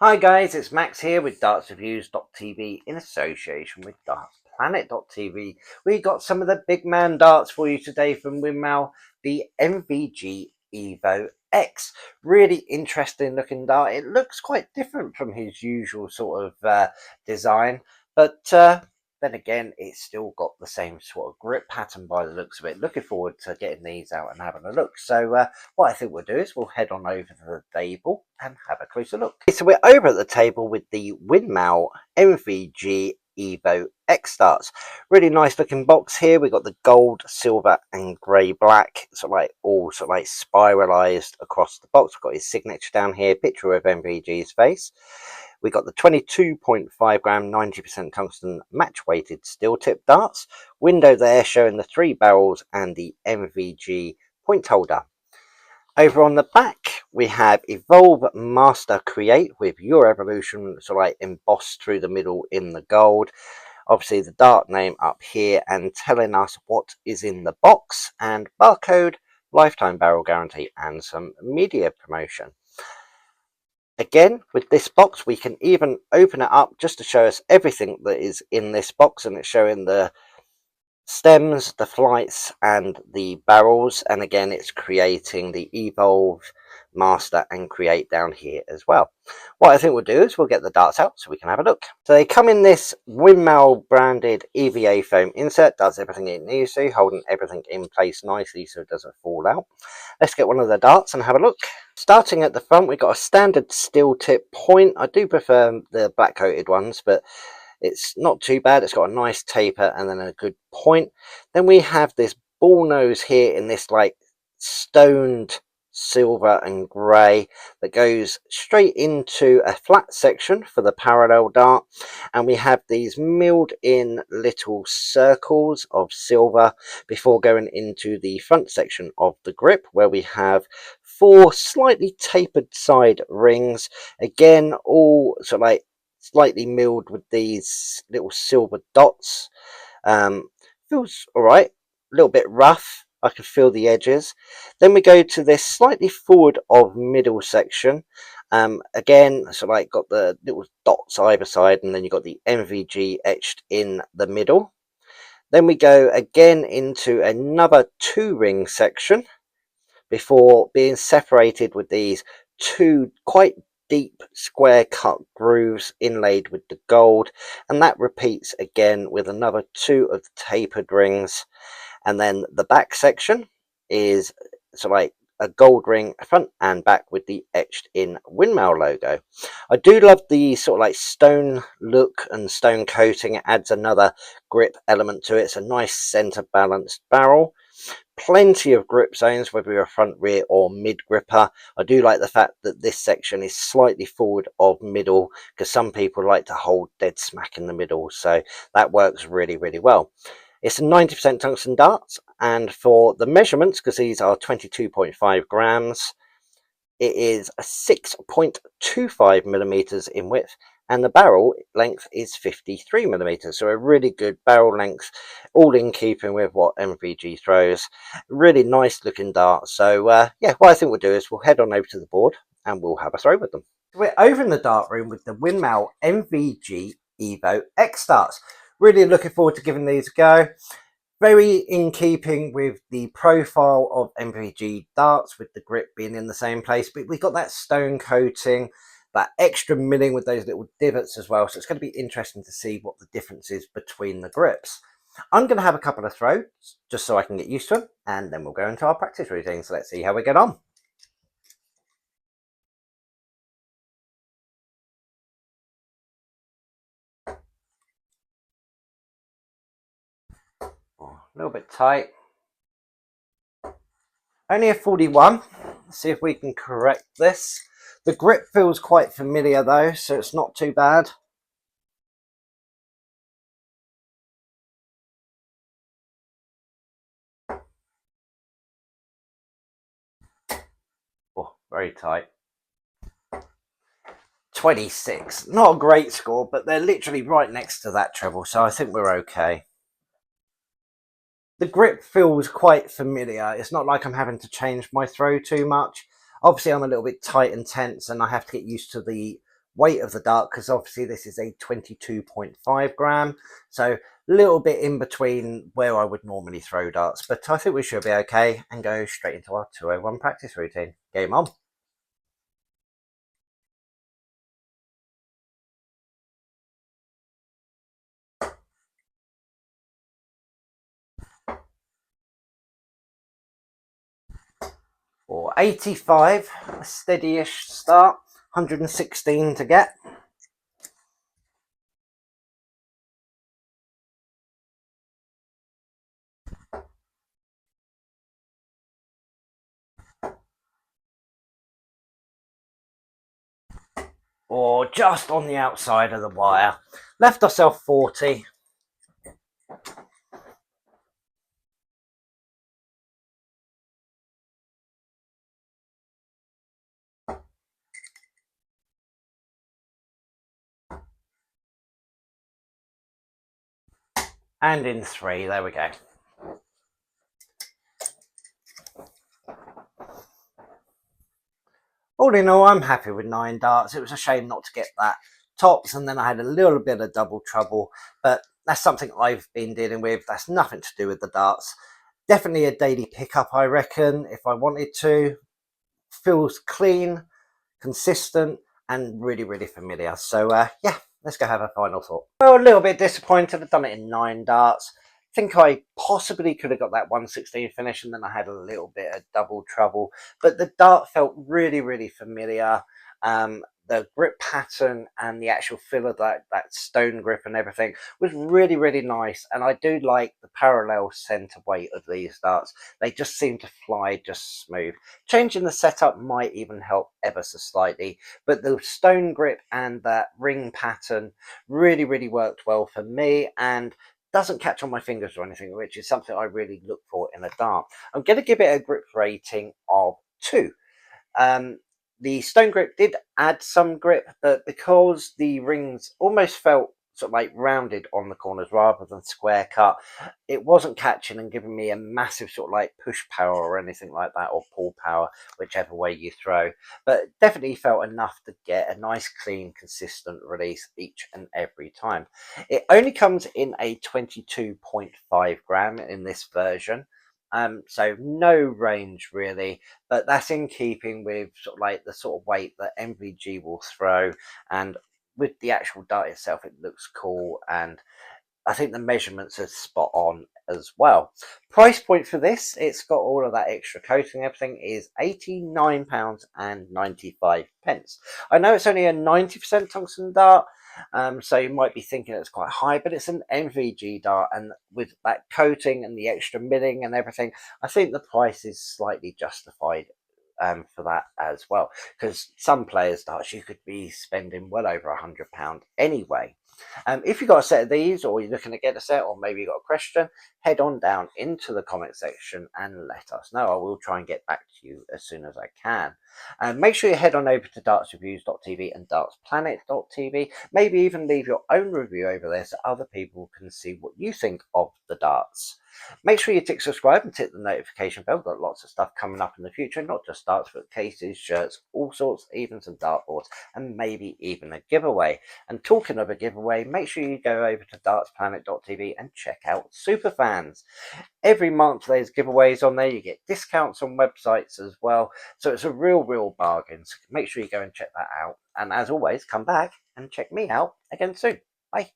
Hi guys, it's Max here with dartsreviews.tv in association with dartsplanet.tv. We got some of the big man darts for you today from Winmau, the MVG EVOX. Really interesting looking dart. It looks quite different from his usual sort of design, but then again, it's still got the same sort of grip pattern by the looks of it. Looking forward to getting these out and having a look. So what I think we'll do is we'll head on over to the table and have a closer look. So we're over at the table with the Winmau MVG EVOX Darts. Really nice looking box here. We've got the gold, silver and grey black, sort of like all sort of like spiralized across the box. We've got his signature down here, picture of MVG's face. We got the 22.5 gram 90% tungsten match weighted steel tip darts. Window there showing the 3 barrels and the MVG point holder. Over on the back we have Evolve Master Create with Your Evolution sort of like embossed through the middle in the gold. Obviously the dart name up here and telling us what is in the box, and barcode, lifetime barrel guarantee and some media promotion. Again, with this box, we can even open it up just to show us everything that is in this box, and it's showing the stems, the flights and the barrels, and again it's creating the Evolve, Master and Create down here as well. What I think we'll do is we'll get the darts out so we can have a look. So they come in this Winmau branded EVA foam insert, does everything it needs to, holding everything in place nicely so it doesn't fall out. Let's get one of the darts and have a look. Starting at the front, we've got a standard steel tip point. I do prefer the black coated ones, but it's not too bad. It's got a nice taper and then a good point. Then we have this ball nose here in this like stoned silver and grey that goes straight into a flat section for the parallel dart, and we have these milled in little circles of silver before going into the front section of the grip, where we have 4 slightly tapered side rings, again all sort of like slightly milled with these little silver dots. Feels all right, a little bit rough. I can feel the edges. Then we go to this slightly forward of middle section. Again, so like got the little dots either side, and then you got the MVG etched in the middle. Then we go again into another 2 ring section before being separated with these 2 quite deep square cut grooves inlaid with the gold, and that repeats again with another 2 of the tapered rings. And then the back section is sort of like a gold ring front and back with the etched in Winmau logo. I do love the sort of like stone look and stone coating. It adds another grip element to it. It's a nice center balanced barrel. Plenty of grip zones, whether you're a front, rear or mid gripper. I do like the fact that this section is slightly forward of middle, because some people like to hold dead smack in the middle, so that works really well. It's a 90% tungsten dart, and for the measurements, because these are 22.5 grams, it is a 6.25 millimeters in width, and the barrel length is 53 millimeters, so a really good barrel length, all in keeping with what MVG throws. Really nice looking dart. So yeah, what I think we'll do is we'll head on over to the board and we'll have a throw with them. We're over in the dart room with the Winmau MVG EVOX Darts. Really looking forward to giving these a go. Very in keeping with the profile of MVG darts, with the grip being in the same place, but we've got that stone coating, that extra milling with those little divots as well, so it's going to be interesting to see what the difference is between the grips. I'm going to have a couple of throws just so I can get used to them, and then we'll go into our practice routine. So let's see how we get on. Oh, a little bit tight. Only a 41. Let's see if we can correct this. The grip feels quite familiar though, so it's not too bad. Oh, very tight. 26. Not a great score, but they're literally right next to that treble, so I think we're okay. The grip feels quite familiar. It's not like I'm having to change my throw too much. Obviously, I'm a little bit tight and tense, and I have to get used to the weight of the dart, because obviously this is a 22.5 gram, so a little bit in between where I would normally throw darts, but I think we should be okay and go straight into our 201 practice routine. Game on. For 85, a steady-ish start, 116 to get. Or just on the outside of the wire. Left ourselves 40. And in 3, there we go. All in all, I'm happy with 9 darts. It was a shame not to get that tops, and then I had a little bit of double trouble, but that's something I've been dealing with. That's nothing to do with the darts. Definitely a daily pickup, I reckon, if I wanted to. Feels clean, consistent, and really, really familiar. So, yeah, let's go have a final thought. Well, a little bit disappointed. I've done it in 9 darts. Think I possibly could have got that 116 finish, and then I had a little bit of double trouble. But the dart felt really, really familiar. The grip pattern and the actual feel of that stone grip and everything was really, really nice. And I do like the parallel center weight of these darts. They just seem to fly just smooth. Changing the setup might even help ever so slightly, but the stone grip and that ring pattern really, really worked well for me, and doesn't catch on my fingers or anything, which is something I really look for in a dart. I'm going to give it a grip rating of 2. Um, the stone grip did add some grip, but because the rings almost felt sort of like rounded on the corners rather than square cut, it wasn't catching and giving me a massive sort of like push power or anything like that, or pull power, whichever way you throw. But definitely felt enough to get a nice, clean, consistent release each and every time. It only comes in a 22.5 gram in this version. So no range really, but that's in keeping with sort of like the sort of weight that MVG will throw, and with the actual dart itself, it looks cool, and I think the measurements are spot on as well. Price point for this, it's got all of that extra coating, everything is £89.95. I know it's only a 90% tungsten dart, so you might be thinking it's quite high, but it's an MVG dart, and with that coating and the extra milling and everything, I think the price is slightly justified for that as well, because some players' darts you could be spending well over £100 anyway. If you've got a set of these, or you're looking to get a set, or maybe you've got a question, head on down into the comment section and let us know. I will try and get back to you as soon as I can. Make sure you head on over to dartsreviews.tv and dartsplanet.tv. Maybe even leave your own review over there so other people can see what you think of the darts. Make sure you tick subscribe and tick the notification bell. We've got lots of stuff coming up in the future, not just darts, but cases, shirts, all sorts, even some dartboards, and maybe even a giveaway. And talking of a giveaway, make sure you go over to dartsplanet.tv and check out Superfans. Every month there's giveaways on there. You get discounts on websites as well. So it's a real bargain. So make sure you go and check that out. And as always, come back and check me out again soon. Bye.